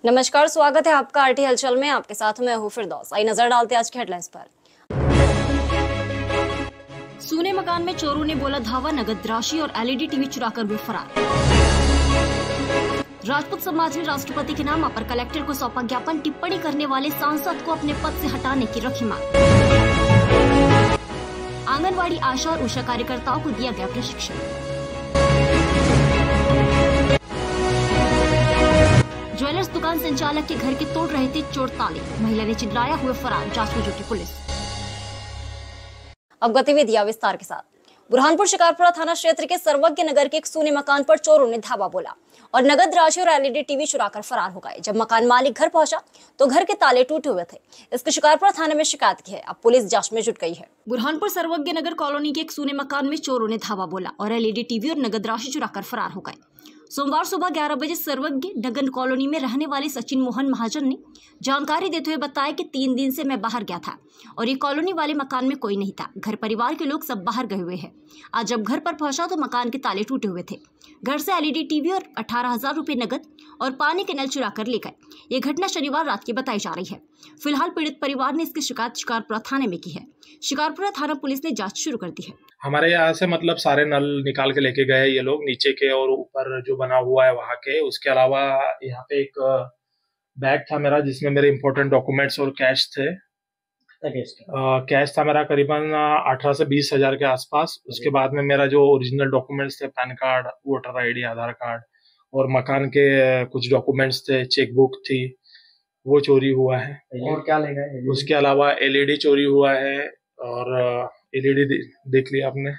नमस्कार, स्वागत है आपका आरटी हलचल में। आपके साथ मैं हूं फिरदौस। आइए नजर डालते हैं आज की हेडलाइंस पर। सूने मकान में चोरों ने बोला धावा, नगद राशि और एलईडी टीवी चुराकर हुए फरार। राजपूत समाज ने राष्ट्रपति के नाम अपर कलेक्टर को सौंपा ज्ञापन, टिप्पणी करने वाले सांसद को अपने पद से हटाने की रखी मांग। आंगनवाड़ी आशा और उषा कार्यकर्ताओं को दिया गया प्रशिक्षण। ज्वेलर्स दुकान संचालक के घर के तोड़ रहे थे चोर ताले, महिला ने चिल्लाया, हुए फरार, जांच में जुटी पुलिस। अब गतिविधियां विस्तार के साथ। बुरहानपुर शिकारपुरा थाना क्षेत्र के सर्वज्ञ नगर के एक सूने मकान पर चोरों ने धावा बोला और नगद राशि और एलईडी टीवी चुराकर फरार हो गए। जब मकान मालिक घर पहुंचा तो घर के ताले टूटे हुए थे। इसके शिकारपुरा थाने में शिकायत की है। अब पुलिस जांच में जुट गई है। बुरहानपुर सर्वज्ञ नगर कॉलोनी के एक सूने मकान में चोरों ने धावा बोला और एलईडी टीवी और नगद राशि चुराकर फरार हो गए। सोमवार सुबह 11 बजे सर्वज्ञ नगर कॉलोनी में रहने वाले सचिन मोहन महाजन ने जानकारी देते हुए बताया कि 3 दिन से मैं बाहर गया था और ये कॉलोनी वाले मकान में कोई नहीं था। घर परिवार के लोग सब बाहर गए हुए हैं। आज जब घर पर पहुंचा तो मकान के ताले टूटे हुए थे। घर से एलईडी टीवी और 18,000 रुपए नगद और पानी के नल चुरा कर ले गए। ये घटना शनिवार रात की बताई जा रही है। फिलहाल पीड़ित परिवार ने इसकी शिकायत शिकारपुरा थाने में की है। शिकारपुरा थाना पुलिस ने जांच शुरू कर दी है। हमारे यहाँ से मतलब सारे नल निकाल के लेके गए ये लोग, नीचे के और ऊपर जो बना हुआ है वहाँ के। उसके अलावा यहाँ पे एक बैग था मेरा जिसमें मेरे इम्पोर्टेंट डॉक्यूमेंट्स और कैश थे। कैश था मेरा करीबन 18 से 20 हजार के आसपास। उसके बाद में मेरा जो ओरिजिनल डॉक्यूमेंट्स थे, पैन कार्ड, वोटर आईडी, आधार कार्ड और मकान के कुछ डॉक्यूमेंट्स थे, चेकबुक थी, वो चोरी हुआ है। और क्या ले गए? उसके अलावा एलईडी चोरी हुआ है और एलईडी देख लिया आपने।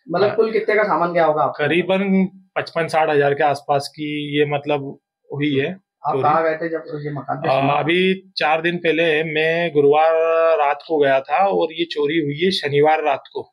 मतलब कुल कितने का सामान गया होगा? करीबन 55-60 हजार के आसपास की ये मतलब हुई है। आप कहाँ गए थे जब ये मकान पे? अभी 4 दिन पहले मैं गुरुवार रात को गया था और ये चोरी हुई है शनिवार रात को।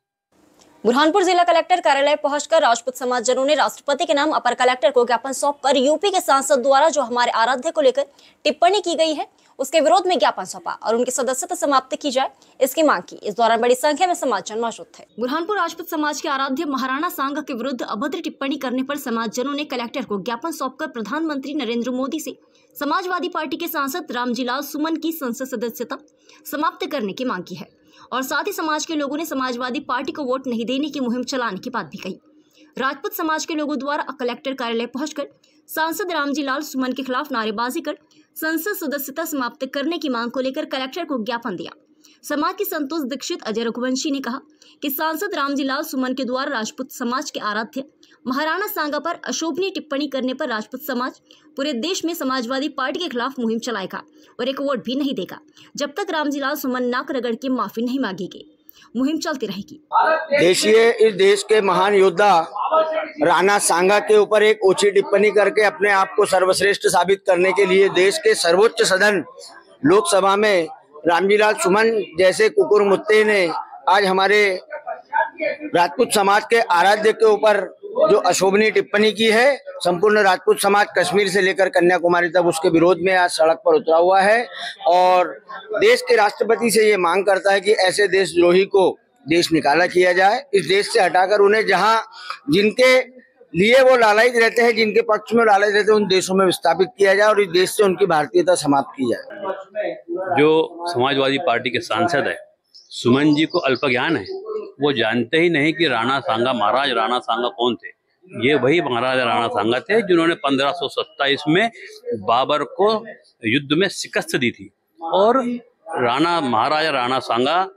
बुरहानपुर जिला कलेक्टर कार्यालय पहुंचकर राजपूत समाज जनों ने राष्ट्रपति के नाम अपर कलेक्टर को ज्ञापन सौंपकर यूपी के सांसद द्वारा जो हमारे आराध्य को लेकर टिप्पणी की गई है उसके विरोध में ज्ञापन सौंपा और उनकी सदस्यता समाप्त की जाए, इसकी मांग की। इस दौरान बड़ी संख्या में समाजजन मौजूद थे। बुरहानपुर राजपूत समाज के आराध्य महाराणा सांगा के विरुद्ध अभद्र टिप्पणी करने पर समाजजनों ने कलेक्टर को ज्ञापन सौंपकर प्रधानमंत्री नरेंद्र मोदी से समाजवादी पार्टी के सांसद रामजीलाल सुमन की संसद सदस्यता समाप्त करने की मांग की है और साथ ही समाज के लोगों ने समाजवादी पार्टी को वोट नहीं देने की मुहिम चलाने की बात भी कही। राजपूत समाज के लोगों द्वारा कलेक्टर कार्यालय पहुंचकर सांसद रामजीलाल सुमन के खिलाफ नारेबाजी कर संसद सदस्यता समाप्त करने की मांग को लेकर कलेक्टर को ज्ञापन दिया। समाज की संतोष दीक्षित अजय रघुवंशी ने कहा कि सांसद रामजीलाल सुमन के द्वारा राजपूत समाज के आराध्य महाराणा सांगा पर अशोभनीय टिप्पणी करने पर राजपूत समाज पूरे देश में समाजवादी पार्टी के खिलाफ मुहिम चलाएगा और एक वोट भी नहीं देगा जब तक रामजीलाल सुमन नाक रगड़ के माफी नहीं मांगेगी। मुहिम चलती रहेगी। देखिए, इस देश के महान योद्धा राणा सांगा के ऊपर एक ऊंची टिप्पणी करके अपने आप को सर्वश्रेष्ठ साबित करने के लिए देश के सर्वोच्च सदन लोकसभा में रामजीलाल सुमन जैसे कुकुर मुत्ते ने आज हमारे राजपूत समाज के आराध्य के ऊपर जो अशोभनीय टिप्पणी की है, संपूर्ण राजपूत समाज कश्मीर से लेकर कन्याकुमारी तक उसके विरोध में आज सड़क पर उतरा हुआ है और देश के राष्ट्रपति से ये मांग करता है कि ऐसे देशद्रोही को देश निकाला किया जाए। इस देश से हटाकर उन्हें जहां जिनके लिए वो लालयित रहते हैं, जिनके पक्ष में लालयित रहते हैं, उन देशों में विस्थापित किया जाए और इस देश से उनकी भारतीयता समाप्त की जाए। जो समाजवादी पार्टी के सांसद है सुमन जी को अल्प ज्ञान है, वो जानते ही नहीं कि राणा सांगा, महाराज राणा सांगा कौन थे। ये वही महाराज राणा सांगा थे जिन्होंने 1527 में बाबर को युद्ध में शिकस्त दी थी और महाराजा राणा सांगा,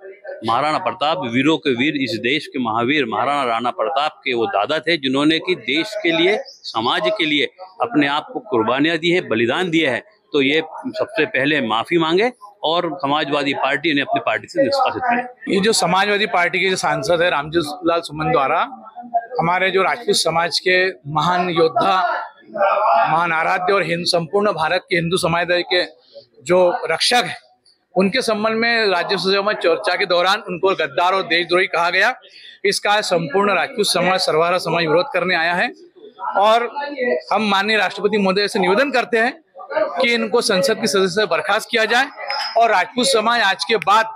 महाराणा प्रताप, वीरों के वीर, इस देश के महावीर महाराणा राणा प्रताप के वो दादा थे जिन्होंने कि देश के लिए, समाज के लिए अपने आप को कुर्बानियां दी है, बलिदान दिया है। तो ये सबसे पहले माफी मांगे और समाजवादी पार्टी ने अपनी पार्टी से निष्कासित करें। ये जो समाजवादी पार्टी के जो सांसद है रामजीलाल सुमन द्वारा हमारे जो राजपूत समाज के महान योद्धा, महान आराध्य और संपूर्ण भारत के हिंदू समुदाय के जो रक्षक है, उनके संबंध में राज्यसभा में चर्चा के दौरान उनको गद्दार और देशद्रोही कहा गया। इसका संपूर्ण राजपूत समाज, सर्वहारा समाज विरोध करने आया है और हम माननीय राष्ट्रपति महोदय से निवेदन करते हैं कि इनको संसद की सदस्य से बर्खास्त किया जाए और राजपूत समाज आज के बाद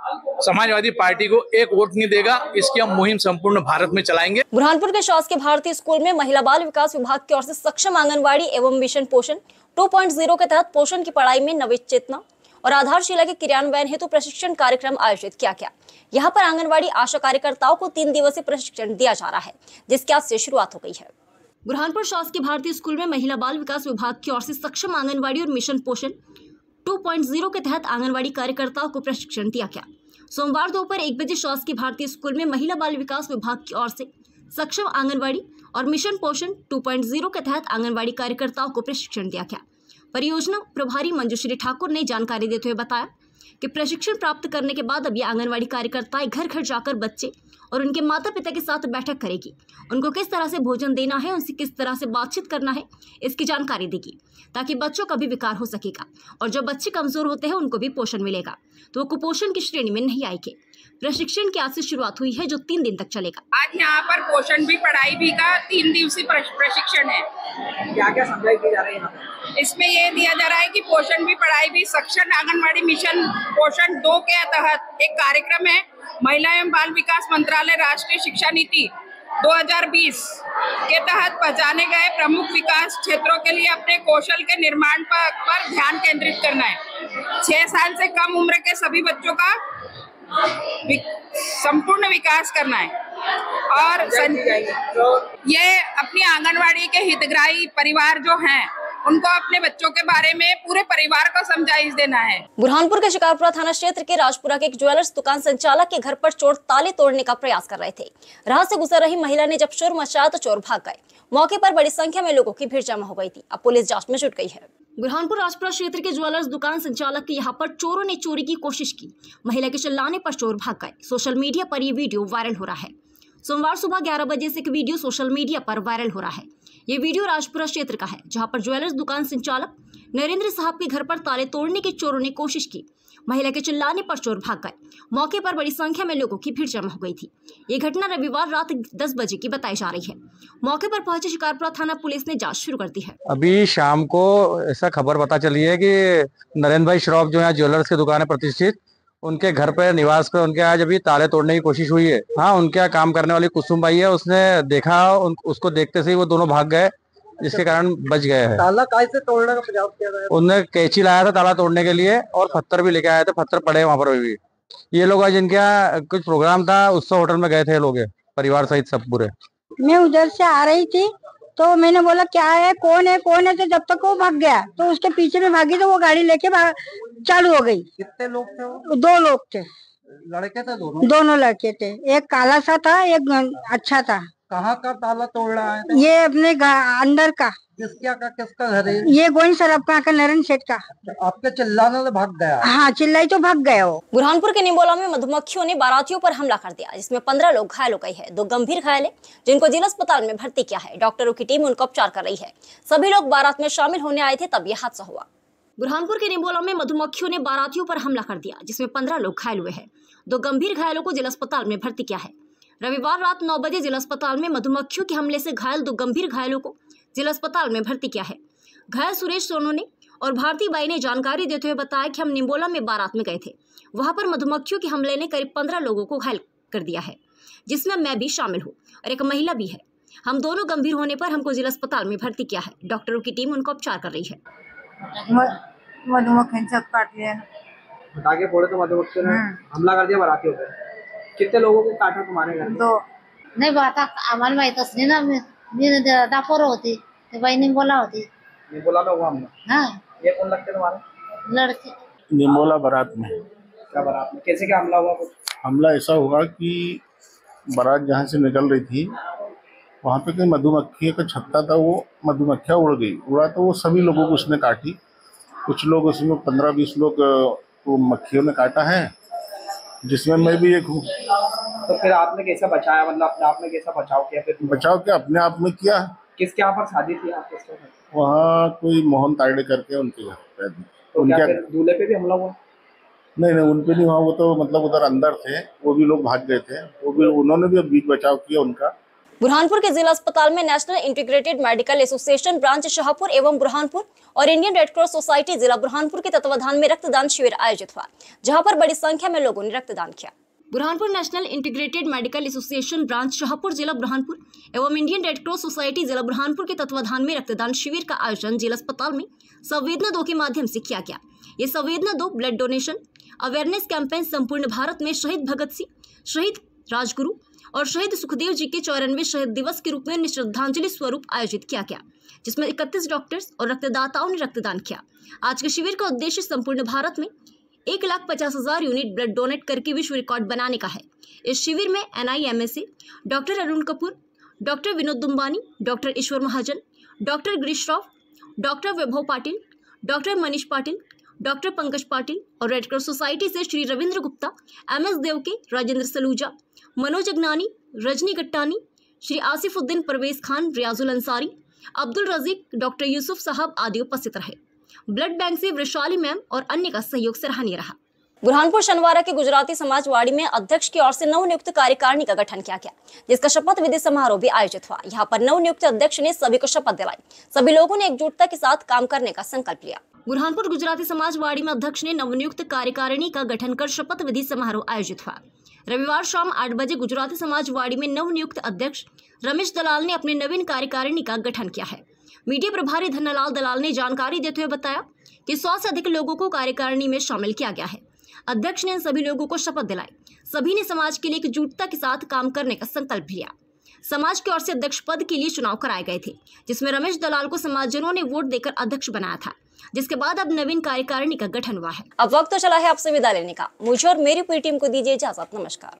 समाजवादी पार्टी को एक वोट नहीं देगा। इसकी हम मुहिम संपूर्ण भारत में चलाएंगे। बुरहानपुर के शासकीय भारतीय स्कूल में महिला बाल विकास विभाग की ओर से सक्षम आंगनवाड़ी एवं मिशन पोषण 2.0 के तहत पोषण की पढ़ाई में नवी चेतना और आधारशिला के क्रियान्वयन हेतु प्रशिक्षण कार्यक्रम आयोजित किया गया। यहाँ पर आंगनवाड़ी आशा कार्यकर्ताओं को 3 दिवसीय प्रशिक्षण दिया जा रहा है, जिसके आज से शुरुआत हो गई है। बुरहानपुर शासकीय भारतीय स्कूल में महिला बाल विकास विभाग की ओर से सक्षम आंगनवाड़ी और मिशन पोषण 2.0 के तहत आंगनवाड़ी कार्यकर्ताओं को प्रशिक्षण दिया गया। सोमवार दोपहर 1 बजे शासकीय भारतीय स्कूल में महिला बाल विकास विभाग की ओर से सक्षम आंगनवाड़ी और मिशन पोषण 2.0 के तहत आंगनवाड़ी कार्यकर्ताओं को प्रशिक्षण दिया गया। परियोजना प्रभारी मंजूश्री ठाकुर ने जानकारी देते हुए बताया कि प्रशिक्षण प्राप्त करने के बाद अब ये आंगनवाड़ी कार्यकर्ताएं घर घर जाकर बच्चे और उनके माता पिता के साथ बैठक करेगी। उनको किस तरह से भोजन देना है, उनसे किस तरह से बातचीत करना है, इसकी जानकारी देगी, ताकि बच्चों का भी विकार हो सकेगा और जो बच्चे कमजोर होते हैं उनको भी पोषण मिलेगा, तो वो कुपोषण की श्रेणी में नहीं आएंगे। प्रशिक्षण की आज से शुरुआत हुई है, जो 3 दिन तक चलेगा। आज यहाँ पर पोषण भी पढ़ाई भी का 3 दिवसीय प्रशिक्षण है। क्या क्या समझाई दी जा रही है यहाँ पे? इसमें ये दिया जा रहा है कि पोषण भी पढ़ाई भी सक्षम आंगनवाड़ी मिशन पोषण 2 के तहत एक कार्यक्रम है। महिला एवं बाल विकास मंत्रालय राष्ट्रीय शिक्षा नीति 2020 के तहत पहचाने गए प्रमुख विकास क्षेत्रों के लिए अपने कौशल के निर्माण पर ध्यान केंद्रित करना है। 6 साल से कम उम्र के सभी बच्चों का संपूर्ण विकास करना है और ये अपनी आंगनवाड़ी के हितग्राही परिवार जो हैं उनको अपने बच्चों के बारे में पूरे परिवार को समझाइश देना है। बुरहानपुर के शिकारपुरा थाना क्षेत्र के राजपुरा के एक ज्वेलर्स दुकान संचालक के घर पर चोर ताले तोड़ने का प्रयास कर रहे थे। राह से गुजर रही महिला ने जब शोर मचाया तो चोर भाग गए। मौके पर बड़ी संख्या में लोगों की भीड़ जमा हो गई थी। अब पुलिस जांच में जुट गई है। बुरहानपुर राजपुरा क्षेत्र के ज्वेलर्स दुकान संचालक के यहाँ पर चोरों ने चोरी की कोशिश की। महिला के चिल्लाने पर चोर भाग गए। सोशल मीडिया पर ये वीडियो वायरल हो रहा है। सोमवार सुबह 11 बजे से एक वीडियो सोशल मीडिया पर वायरल हो रहा है। ये वीडियो राजपुरा क्षेत्र का है, जहां पर ज्वेलर्स दुकान संचालक नरेंद्र साहब के घर पर ताले तोड़ने की चोरों ने कोशिश की। महिला के चिल्लाने पर चोर भाग गए। मौके पर बड़ी संख्या में लोगों की भीड़ जमा हो गई थी। ये घटना रविवार रात 10 बजे की बताई जा रही है। मौके पर पहुंचे शिकारपुरा थाना पुलिस ने जांच शुरू कर दी है। अभी शाम को ऐसा खबर पता चली है कि नरेंद्र भाई श्रॉफ जो है ज्वेलर्स की दुकान है प्रतिष्ठित, उनके घर पे निवास पे उनके आज अभी ताले तोड़ने की कोशिश हुई है। हाँ, उनके यहाँ काम करने वाली कुसुम बाई है, उसने देखा, उसको देखते से ही वो दोनों भाग गए, जिसके कारण बच गए हैं। ताला कैसे तोड़ने का प्रयास किया गया? उनने कैंची लाया था ताला तोड़ने के लिए और पत्थर भी लेके आए थे। पत्थर पड़े वहां पर भी। ये लोग आज इनके यहाँ कुछ प्रोग्राम था, उत्सव होटल में गए थे लोग, परिवार सहित सब पूरे। मैं उधर से आ रही थी तो मैंने बोला क्या है, कौन है, कौन है, तो जब तक वो भाग गया तो उसके पीछे में भागी तो वो गाड़ी लेके चालू हो गई। कितने लोग थे वो? 2 लोग थे। लड़के थे दोनों? दोनों लड़के थे। एक काला सा था, एक अच्छा था। कहाँ का ताला तोड़ रहा है? ये अपने अंदर का। किसका घर है? ये गोइन सरफ का नरेंद्र सेठ का। आपके चिल्लाने से भाग गया? हाँ, चिल्लाई तो भाग गया वो। बुरहानपुर के निम्बोला में मधुमक्खियों ने बारातियों पर हमला कर दिया, जिसमें 15 लोग घायल हो गए हैं। 2 गंभीर घायल है, जिनको जिला अस्पताल में भर्ती किया है। डॉक्टरों की टीम उनका उपचार कर रही है। सभी लोग बारात में शामिल होने आए थे, तब यह हादसा हुआ। बुरहानपुर के निम्बोला में मधुमक्खियों ने बारातियों पर हमला कर दिया, जिसमें 15 लोग घायल हुए हैं। 2 गंभीर घायलों को जिला अस्पताल में भर्ती किया है। रविवार रात 9 बजे जिला अस्पताल में मधुमक्खियों के हमले से घायल 2 गंभीर घायलों को जिला अस्पताल में भर्ती किया है। घायल सुरेश सोनू ने और भारती बाई ने जानकारी देते हुए बताया कि हम निम्बोला में बारात में गए थे। वहां पर मधुमक्खियों के हमले ने करीब 15 लोगों को घायल कर दिया है, जिसमें मैं भी शामिल हूँ और एक महिला भी है। हम दोनों गंभीर होने पर हमको जिला अस्पताल में भर्ती किया है। डॉक्टरों की टीम उनका उपचार कर रही है। मधुमक्खियों काट लिया, आगे बोले तो मधुमक्खियों ने हमला कर दिया बारातियों पे। कितने लोगों को काटा तुम्हारे घर? 2 नाही बा, आता आम्हाला माहितच नाही ना। मी दापोर होती, ते बाई निंबोला होती। निम्बोला में हुआ हमला? हाँ, ये कौन लगते तुम्हारे? लड़की निम्बोला बारात में। क्या बारात में? कैसे क्या हमला हुआ? हमला ऐसा हुआ कि बारात जहाँ से निकल रही थी वहाँ पे कोई मधुमक्खी का छत्ता था, वो मधुमक्खियाँ उड़ गई। उड़ा तो वो सभी लोगों को उसने काटी। कुछ लोग उसमें 15-20 लोग वो मक्खियों ने काटा है, जिसमें मैं भी एक हूँ। तो फिर आपने कैसे बचाया? मतलब अपने आप में कैसा बचाव किया? फिर बचाव क्या अपने आप में किया। किसके यहाँ पर शादी थी आप? किसके? वहाँ कोई मोहन ताड़े करके उनके घर पे। तो क्या फिर दूल्हे पे भी हमला हुआ? नहीं, उन पे नहीं हुआ। वो तो मतलब उधर अंदर थे, वो भी लोग भाग गए थे। वो भी, उन्होंने भी बीच बचाव किया उनका। बुरहानपुर के जिला अस्पताल में national integrated medical association branch Shahpur एवं बुरहानपुर और इंडियन रेड क्रॉस सोसाइटी जिला बुरहानपुर के तत्वाधान में रक्तदान शिविर आयोजित हुआ, जहां पर बड़ी संख्या में लोगों ने रक्तदान किया। Burhanpur national integrated medical association branch Shahpur जिला बुरहानपुर एवं इंडियन रेड क्रॉस सोसाइटी जिला बुरहानपुर के तत्वाधान में रक्तदान शिविर का आयोजन जिला अस्पताल में संवेदना 2 के माध्यम से किया गया। ये संवेदना 2 ब्लड डोनेशन अवेयरनेस कैंपेन संपूर्ण भारत में शहीद भगत सिंह, शहीद राजगुरु और शहीद सुखदेव जी के 94वें शहीद दिवस के रूप में श्रद्धांजलि स्वरूप आयोजित किया गया, जिसमें 31 डॉक्टर्स और रक्तदाताओं ने रक्तदान किया। आज के शिविर का उद्देश्य संपूर्ण भारत में 1,50,000 यूनिट ब्लड डोनेट करके विश्व रिकॉर्ड बनाने का है। इस शिविर में NIMHA, doctor Arun Kapoor, doctor Vinod Dumbani, doctor Ishwar Mahajan, doctor Girish Rao, doctor Vaibhav Patil, doctor Manish Patil, doctor Pankaj Patil और रेड क्रॉस सोसाइटी से श्री रविंद्र गुप्ता, MS देवके, राजेंद्र सलूजा, मनोज अगनानी, रजनी गट्टानी, श्री आसिफुद्दीन, परवेज खान, रियाजुल अंसारी, अब्दुल रजीक, डॉक्टर यूसुफ साहब आदि उपस्थित रहे। ब्लड बैंक से वृशाली मैम और अन्य का सहयोग सराहनीय रहा। बुरहानपुर शनिवार के गुजराती समाजवाड़ी में अध्यक्ष की ओर से नवनियुक्त कार्यकारिणी का गठन किया गया, जिसका शपथ विधि समारोह भी आयोजित हुआ। यहाँ पर नवनियुक्त अध्यक्ष ने सभी को शपथ दिलाई। सभी लोगों ने एकजुटता के साथ काम करने का संकल्प लिया। बुरहानपुर गुजराती समाजवाड़ी में अध्यक्ष ने नवनियुक्त कार्यकारिणी का गठन कर शपथ विधि समारोह आयोजित हुआ। रविवार शाम 8 बजे गुजराती समाजवाड़ी में नवनियुक्त अध्यक्ष रमेश दलाल ने अपनी नवीन कार्यकारिणी का गठन किया है। मीडिया प्रभारी धनलाल दलाल ने जानकारी देते हुए बताया कि 100 से अधिक लोगों को कार्यकारिणी में शामिल किया गया है। अध्यक्ष ने सभी लोगों को शपथ दिलाई। सभी ने समाज के लिए एकजुटता के साथ काम करने का संकल्प लिया। समाज की ओर से अध्यक्ष पद के लिए चुनाव कराए गए थे, जिसमें रमेश दलाल को समाजजनों ने वोट देकर अध्यक्ष बनाया था, जिसके बाद अब नवीन कार्यकारिणी का गठन हुआ है। अब वक्त तो चला है आपसे विदा लेने का। मुझे और मेरी पूरी टीम को दीजिए इजाजत। नमस्कार।